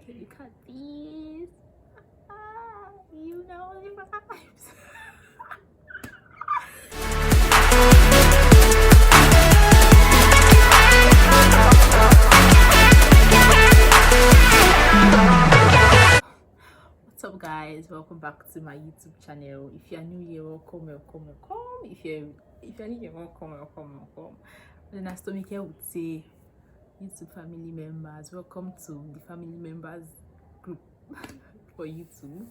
Look at these. You know the vibes. What's up, guys? Welcome back to my YouTube channel. If you are new here, welcome. If you're new here, welcome. Then as Tomike would say, YouTube family members, welcome to the family members group for YouTube.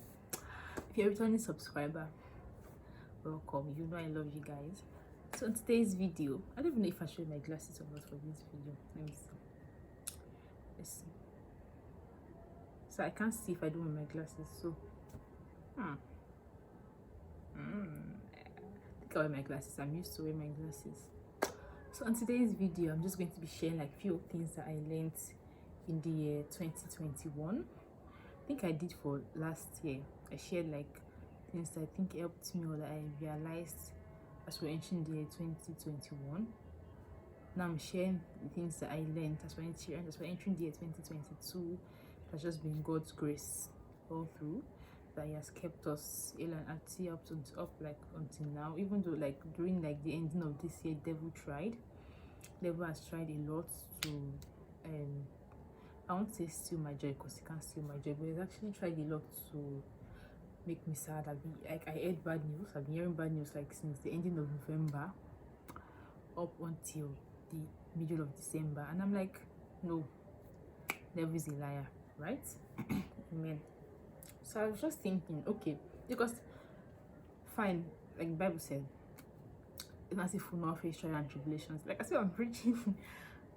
If you're a returning subscriber, welcome. You know I love you guys. So in today's video, I don't even know if I showed my glasses or not for this video. Let me see. Let's see. So I can't see if I don't wear my glasses. So I think I wear my glasses. I'm used to wearing my glasses. So on today's video, I'm just going to be sharing like few things that I learned in the year 2021. I think I did for last year. I shared like things that I think helped me or that I realized as we're entering the year 2021. Now I'm sharing the things that I learned as we're entering the year 2022. Has just been God's grace all through, that He has kept us ill and active up like until now. Even though like during like the ending of this year, devil has tried a lot to I won't say steal my joy, because he can't steal my joy, but he's actually tried a lot to make me sad. I heard bad news. I've been hearing bad news like since the ending of November up until the middle of December, and I'm like, no, devil is a liar, right? Amen. So I was just thinking, okay, because fine, like the Bible said, it's not if we not face trials and tribulations. Like I said, I'm preaching,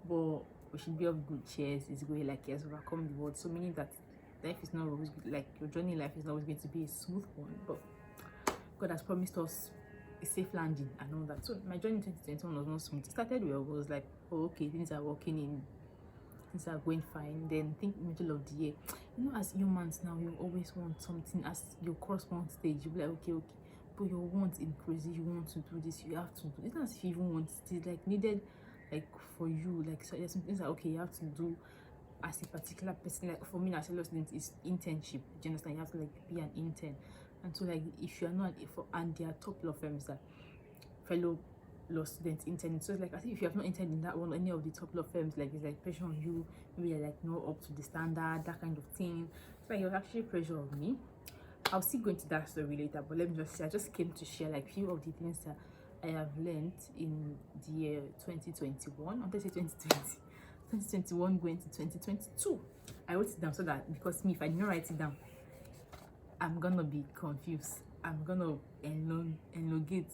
but we should be of good cheers. It's going like yes, overcome the world. So meaning that life is not always like your journey in life is not always going to be a smooth one, but God has promised us a safe landing and all that. So my journey in 2021 was not smooth. It started where I was like, oh okay, things are working in. Things are going fine. Then think middle of the year, you know, as humans now, you always want something. As your cross one stage, you'll be like okay, but your want increases. You want to do this, you have to do. It's not as if you even want it. It's like needed, like for you, like so there's some things that okay you have to do as a particular person. Like for me as a law student, is internship. Do you understand? You have to like be an intern, and so like if you are not, and there are top law firms that fellow law students intern. So it's like as if you have not interned in that one, any of the top law firms, like it's like pressure on you, maybe you're like not up to the standard, that kind of thing. So like it was actually pressure on me. I'll still go into that story later, but let me just say I just came to share like few of the things that I have learned in the year 2021. I want to say 2021 going to 2022. I wrote it down so that, because me, if I did not write it down, I'm gonna be confused. I'm gonna elongate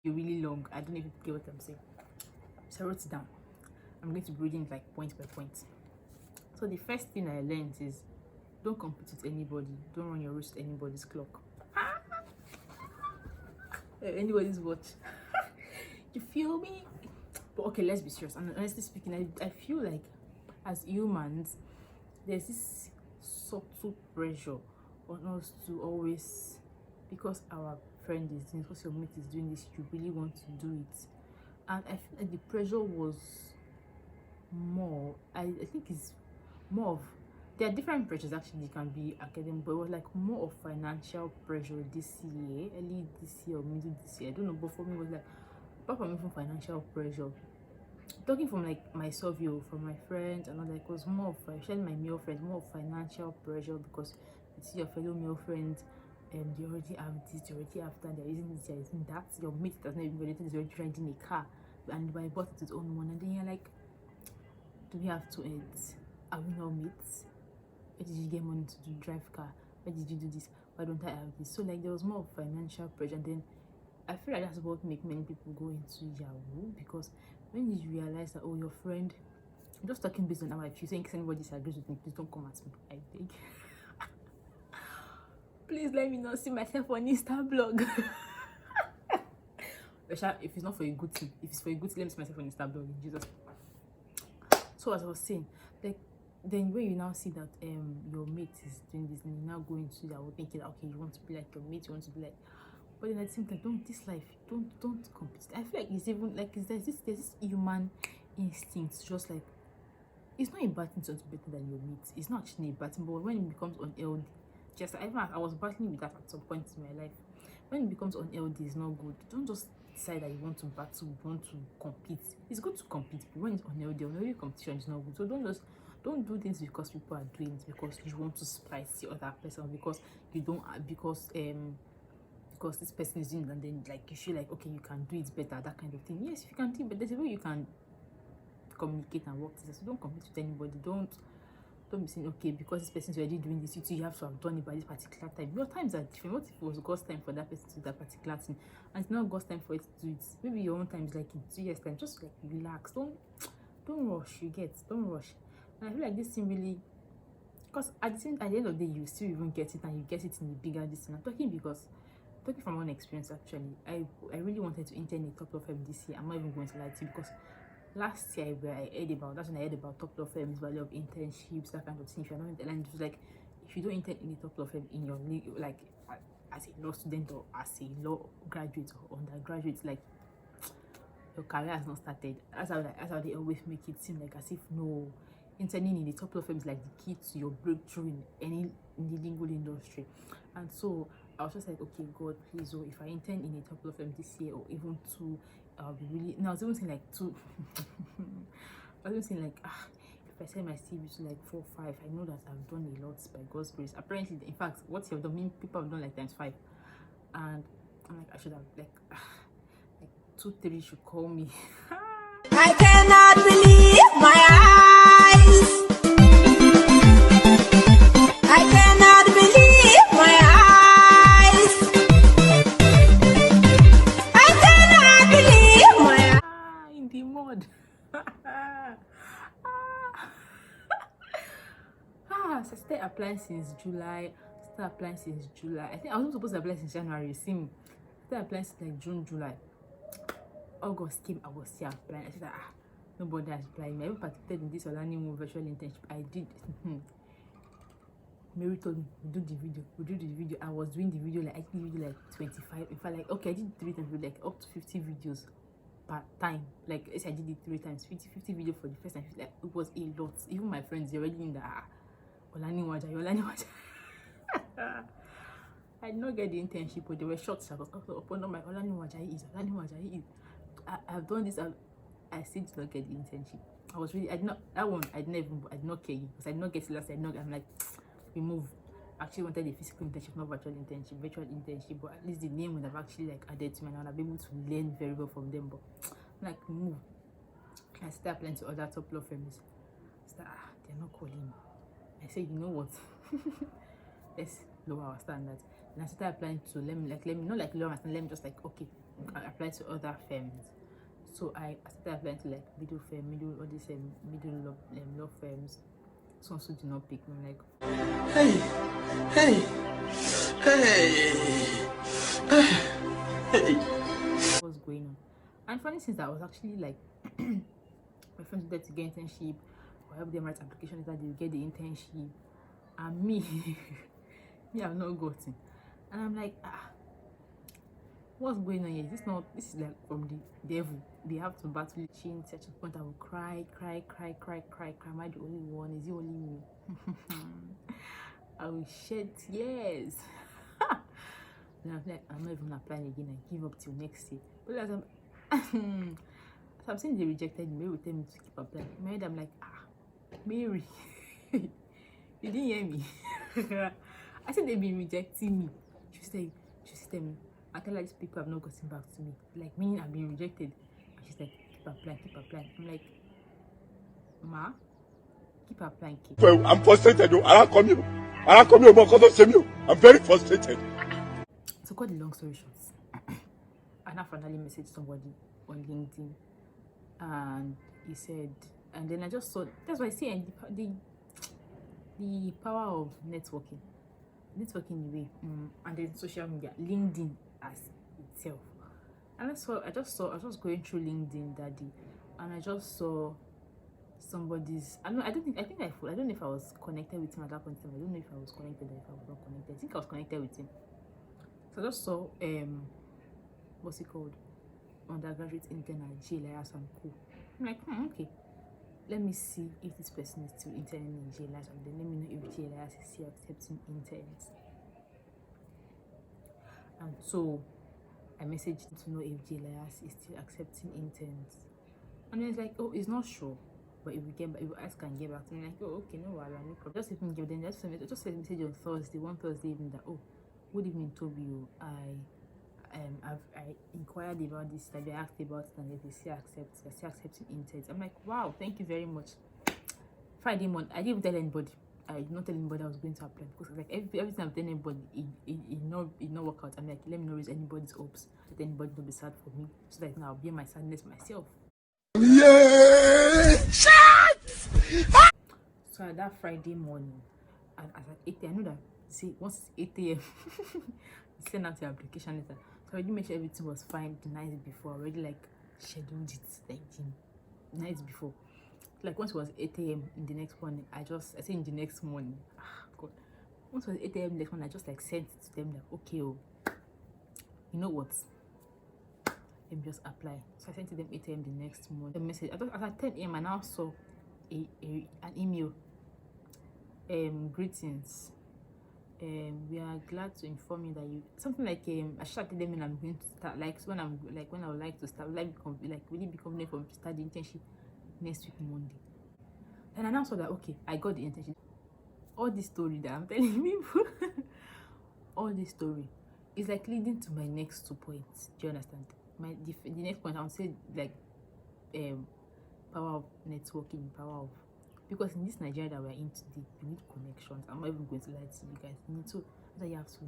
really long. I don't even get what I'm saying. So I wrote it down. I'm going to be reading like point by point. So the first thing I learned is don't compete with anybody. Don't run your race to anybody's clock. Anybody's watch. You feel me? But okay, let's be serious. And honestly speaking, I feel like as humans, there's this subtle pressure on us to always, because our friend is doing, because your mate is doing this, you really want to do it. And I feel like the pressure was more, I think it's more of, there are different pressures actually. It can be academic, but it was like more of financial pressure this year, early this year or middle this year, I don't know, but for me it was like, apart from even financial pressure, talking from like myself, from my friends and all that, it was more of, especially my male friends, more of financial pressure, because you see your fellow male friends, they already have this, they already have that, they're using this, they're using that. Your mate does not even graduated, is already riding a car, and I bought it his own one, and then you're like, do we have to end? Are we not mates? Where did you get money to drive car? Where did you do this? Why don't I have this? So like there was more of financial pressure, and then I feel like that's what make many people go into Yahoo, because when you realize that, oh, your friend, I'm just talking based on how I feel, saying anybody disagrees with me, please don't come at me, I beg. Please let me not see myself on Insta blog. If it's not for a good thing, if it's for a good thing, let me see myself on Insta blog, in Jesus. So as I was saying, like then when you now see that your mate is doing this, and you now go into that, thinking, okay, you want to be like your mate, you want to be like, But then at the same time, don't this life, don't compete. I feel like it's even like there's this human instinct, just like it's not a bad thing to want to be better than your mates. It's not actually a bad thing, but when it becomes unhealthy, just I was battling with that at some point in my life. When it becomes unhealthy, it's not good. Don't just decide that you want to battle, you want to compete. It's good to compete, but when it's unhealthy competition is not good. So don't do things because people are doing it because you want to spice the other person, because you don't because this person is doing it, and then like you feel like okay, you can do it better, that kind of thing. Yes, if you can do it, but there's a way you can communicate and work together. So don't compete with anybody. Don't be saying okay, because this person's already doing this, you have to have done it by this particular time. Your times are different. What if it was God's time for that person to do that particular thing, and it's not God's time for it to do it? Maybe your own time is like in 2 years time. Just like relax. Don't rush. Don't rush. And I feel like this thing really, because at the end of the day, you still even get it, and you get it in the bigger distance. I'm talking from one experience. Actually, I really wanted to intern a top law firm this year. I'm not even going to lie to you, because last year where that's when I heard about top law firms, value of internships, that kind of thing. If you're not, and it was like, if you don't intern in a top law firm in your like as a law student or as a law graduate or undergraduate, like your career has not started. That's how they always make it seem like, as if no, interning in the top law firm is like the key to your breakthrough in the legal industry. And so I was just like, okay, God, please, oh, if I intern in a top law firm this year, or even two, I'll be really. No, I was even saying like two. I was even saying like, if I send my CV to like 4, 5, I know that I've done a lot by God's grace. Apparently, in fact, what you've done, mean people have done like times 5, and I'm like, I should have like 2, 3 should call me. I cannot believe my eyes. I cannot believe my eyes. I cannot believe my eyes. In the mud. So I started applying since July. I think I was supposed to apply since January. See me. I started applying since like June, July. August came, I was still applying. I said, nobody has applied me. I even participated in this Olanimu virtual internship. I did. Mary told me, we do the video. I was doing the video like, I did the video like 25. In fact, like, okay, I did 3 times, like up to 50 videos per time. Like, I did it 3 times, 50 videos for the first time. Like, it was a lot. Even my friends, they're already in the Olanimu. I did not get the internship, but there were shots I was upon my Olanimu is. I've done this. I still did not get the internship. I did not care, because I did not get it last time. I'm like, remove. Actually wanted a physical internship, not virtual internship, but at least the name would have actually like added to me, and I'd be able to learn very well from them. But I'm like, remove. I started applying to other top law firms. They're not calling me. I said, you know what? Let's lower our standards. And I started applying to let me not like lower my standards, let me just like, okay, I apply to other firms. So I started applying to like middle law firms. Some also do not pick me. Like, what's going on? And funny things that I was actually like, my friends wanted to get internship, or help them write application that they will get the internship, and me I've not gotten. And I'm like, what's going on here? This is like from the devil. They have to battle it. She in such a point I will cry. Am I the only one? Is it only me? I will shed tears. And I'm like, I'm not even applying again. I give up till next year. But as I'm saying they rejected me, Mary will tell me to keep applying. In my head, I'm like, Mary, you didn't hear me. I said they've been rejecting me. She said me, I tell her these people have not gotten back to me. Like, meaning I've been rejected. And she's like, keep applying. I'm like, Ma, keep applying. Well, I'm frustrated. I don't come here because of shame. I'm very frustrated. So, cut the long story short, I finally messaged somebody on LinkedIn, and he said, and then I just saw, that's why I see the power of networking in a way, and then social media, LinkedIn as itself. And I was going through LinkedIn that day, and I just saw somebody's, I don't know if I was connected with him at that point in time. I don't know if I was connected or if I was not connected. I think I was connected with him. So I just saw what's it called, undergraduate intern at yearhappy and co. I'm like, okay, let me see if this person is still interning in yearhappy, and then let me know if yearhappy is still accepting interns. And so I messaged to know if yearhappy is still accepting interns, and then it's like, oh, it's not sure, but if we get back, if we ask and get back to me, like, oh, okay, no problem. Just even give them just send a message on Thursday, one Thursday evening, that, oh, good evening, Toby. I inquired about this, that they asked about it, and they still accepting interns. I'm like, wow, thank you very much. Friday morning, I didn't even tell anybody. I did not tell anybody I was going to apply, because like everything I'm telling anybody, it not work out. I'm like, let me not raise anybody's hopes, let anybody not be sad for me, so that now I'll bear my sadness myself. Yeah. So at that Friday morning, and at 8 a.m., I know that, see, once it's 8 a.m., send out your application letter. So I already made sure everything was fine the night before. I already like scheduled it like the night before. Like once it was 8 a.m. in the next morning, I say in the next morning, God. Once it was 8 a.m. the next morning, I just like sent it to them like, okay, oh, you know what? Let me just apply. So I sent to them 8 a.m. the next morning. The message. At 10 a.m. I now saw an email. Greetings. We are glad to inform you that you something like I started them, and I'm going to start when I would like to start really be confident for start the internship next week Monday. And I now saw that okay, I got the internship. All this story that I'm telling people, all this story is like leading to my next 2 points. Do you understand? The next point I would say like power of networking, power of, because in this Nigeria that we're in today, you need connections. I'm not even going to lie to you guys. You need to, that you have to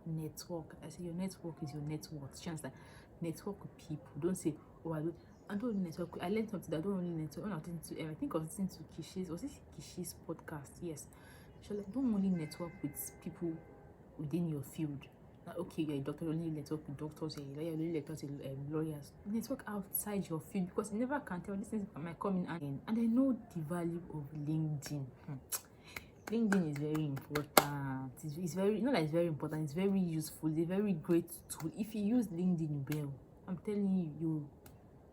network. I say your network is your net worth. Chance that network with people. Don't say, oh, I don't really network. I learned something that I don't really network. When I think I was listening to Kishi's podcast. Yes, so like, don't only network with people within your field. Like, okay, you're a doctor, you only network with doctors, you're only network with lawyers. Network outside your field, because you never can tell. These things might come in, and I know the value of LinkedIn. LinkedIn is very important. It's very, you know, like, it's very important. It's very useful. It's a very great tool. If you use LinkedIn well, I'm telling you, you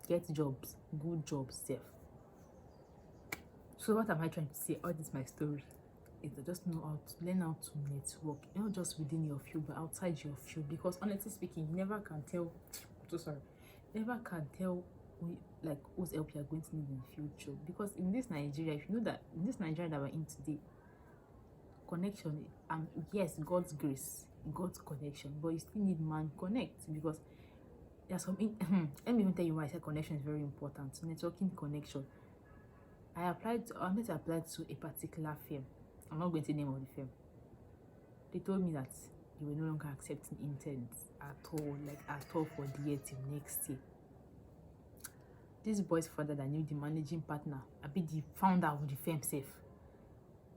get jobs, good jobs, safe. So what am I trying to say? All this my story is to just know how to learn how to network, not just within your field but outside your field, because honestly speaking, you never can tell. Never can tell like whose help you are going to need in the future. Because in this Nigeria, if you know that in this Nigeria that we're in today, connection, yes, God's grace, God's connection, but you still need man connect, because there's some let me even tell you why I said connection is very important. Networking, connection. I wanted to apply to a particular firm. I'm not going to say the name of the firm. They told me that they were no longer accepting interns at all for the year till next year. This boy's father that knew the managing partner, the founder of the firm safe,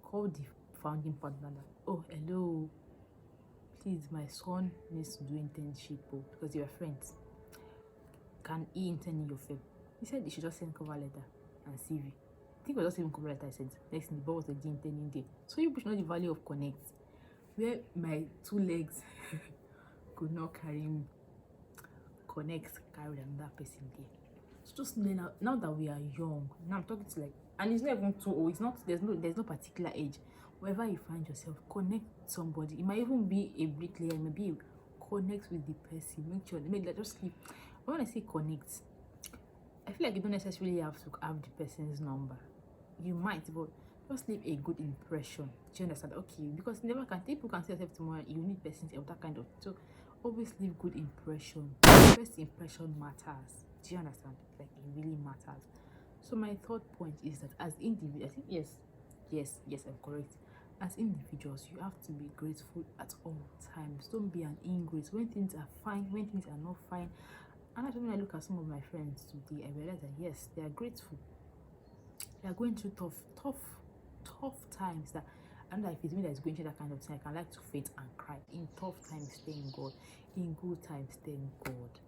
called the founding partner that, oh, hello, please, my son needs to do internship because you are friends. Can he intern in your firm? He said he should just send cover letter and CV. I think it was just even cover letter. I said next thing the boy was already intending there. So you should know the value of connect. Where my 2 legs could not carry me, connect, carry another person there. So just now that we are young, now I'm talking to like, and it's not even too old. It's not, there's no particular age. Wherever you find yourself, connect with somebody. It might even be a bricklayer, it might be connect with the person. Make sure, just sleep. When I say connect, I feel like you don't necessarily have to have the person's number. You might, but just leave a good impression. Do you understand? Okay, because people can say yourself tomorrow, you need person's help, that kind of. So always leave good impression. First impression matters. Do you understand? Like, it really matters. So my third point is that as individuals, I think yes, I'm correct. As individuals, you have to be grateful at all times. Don't be an ingrate when things are fine, when things are not fine. And actually, when I look at some of my friends today, I realize that yes, they are grateful. They are going through tough times. That, and if it's me that is going through that kind of thing, I can like to faint and cry. In tough times, thank God. In good times, thank God.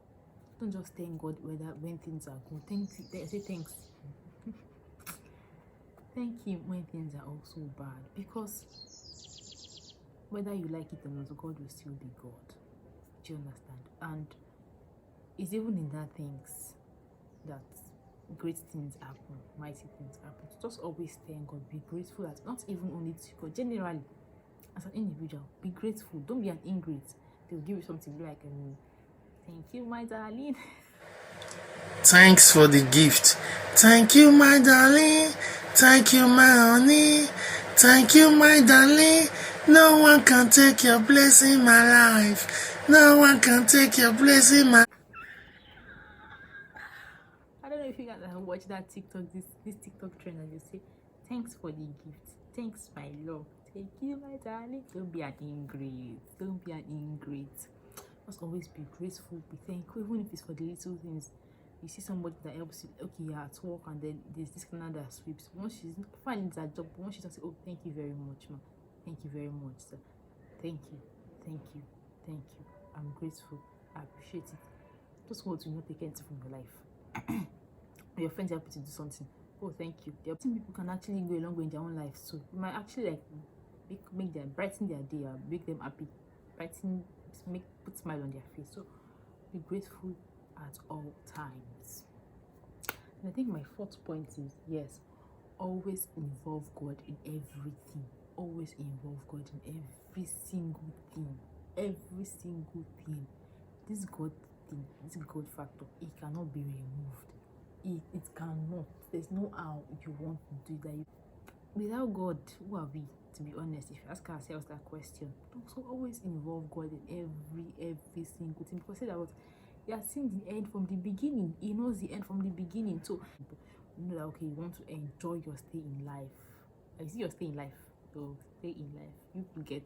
Don't just thank God when things are good. Say thanks. Thank Him when things are also bad, because whether you like it or not, God will still be God. Do you understand? And it's even in that things that great things happen, mighty things happen. Just always thank God, be grateful, at not even only to God, generally as an individual. Be grateful, don't be an ingrate. They'll give you something like thank you, my darling. Thanks for the gift. Thank you, my darling. Thank you, my honey. Thank you, my darling. No one can take your place in my life. No one can take your place in my... I don't know if you guys have watched that TikTok, this TikTok trend, and you say, thanks for the gift. Thanks, my love. Thank you, my darling. Don't be an ingrate. Don't be an ingrate. Must always be grateful, be thankful, even if it's for the little things. You see somebody that helps you, okay, you're at work, and then there's this kind that sweeps. Once she's fine, it's her job, but once she just say, oh, thank you very much, ma. Thank you very much, sir. Thank you, thank you, thank you. I'm grateful. I appreciate it. Just want to not take anything from your life. Your friends help you to do something. Oh, thank you. There are people can actually go a long way in their own life, so you might actually like make them brighten their day, make them happy, brighten, put smile on their face. So be grateful at all times. And I think my fourth point is, yes, always involve God in everything. Always involve God in every single thing. Every single thing. This God thing, this God factor, it cannot be removed. It cannot. There's no how you want to do that. Without God, who are we? To be honest, if you ask ourselves that question, so always involve God in every single thing. Because say that he has seen the end from the beginning. He knows the end from the beginning. So you know that, okay, you want to enjoy your stay in life. I see your stay in life. So stay in life. You will get.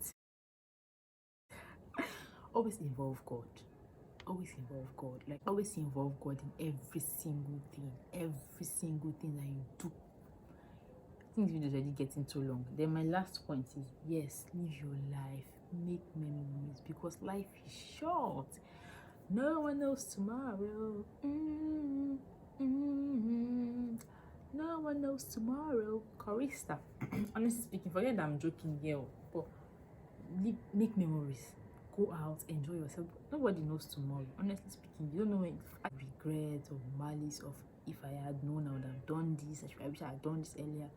Always involve God. Always involve God. Like always involve God in every single thing. Every single thing that you do. I think this video is already getting too long. Then my last point is, yes, live your life. Make memories, because life is short. No one knows tomorrow. No one knows tomorrow. Chorister. Honestly speaking, forget that I'm joking here, but make memories. Go out, enjoy yourself. Nobody knows tomorrow. Honestly speaking, you don't know when regret or malice of, if I had known, I would have done this. I wish I had done this earlier.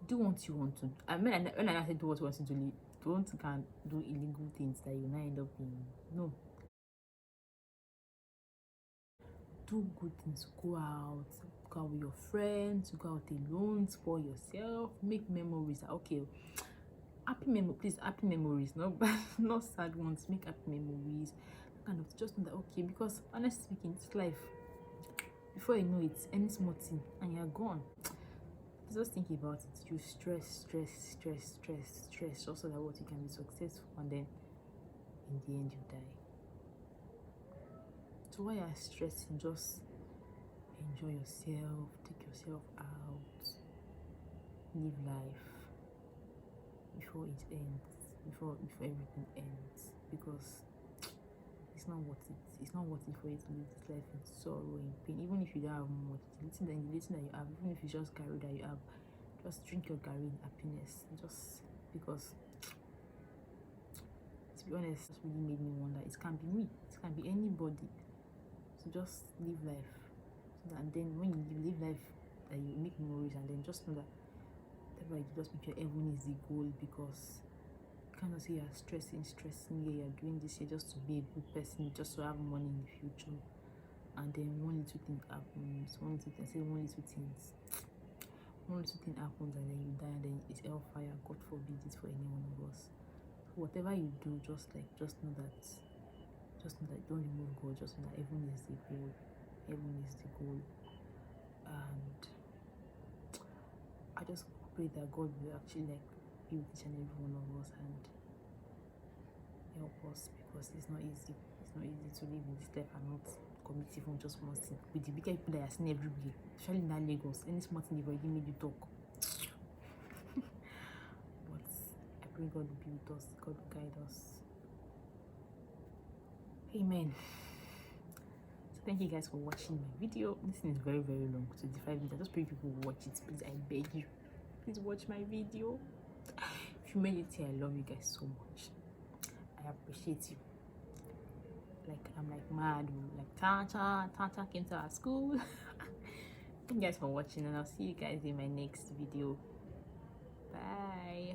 Do what you want to. I mean, when I said do what you want to do, can't do illegal things that you now end up in. No. Do good things. Go out with your friends, go out alone, spoil yourself, make memories. Okay, happy memories, not bad, not sad ones. Make happy memories, kind of just know that, okay, because honestly speaking, it's life. Before you know it, any small thing and you're gone. Just think about it. You stress just so that what you can be successful, and then in the end you die. So while you're stressing, just enjoy yourself, take yourself out, live life before it ends, before everything ends, because it's not worth it. It's not worth it for you to live this life in sorrow and pain. Even if you don't have much, the little that you have, even if it's just Gary that you have, just drink your Gary in happiness. Just because, to be honest, it really made me wonder. It can be me, it can be anybody. So just live life, and then when you live life, that you make memories, and then just know that whatever you do, just make your heaven is the goal. Because you cannot say you're stressing, you're doing this here just to be a good person, just to have money in the future, and then one little thing happens, one little thing happens, and then you die, and then it's hellfire. God forbid it for any one of us. So whatever you do, just know that don't remove God. Just know that heaven is the goal. And I just pray that God will actually be with each and every one of us and help us, because it's not easy to live in this life and not commit even just one sin. With the bigger people that are seen everywhere, especially in that Lagos, any small thing they've already made you talk. But I pray God will be with us, God will guide us. Amen. So thank you guys for watching my video. This thing is very long, 25 minutes. I just pray people will watch it. Please, I beg you, please watch my video. If you made it here, I love you guys so much. I appreciate you. like I'm like mad. Like Tata came to our school. Thank you guys for watching, and I'll see you guys in my next video. Bye.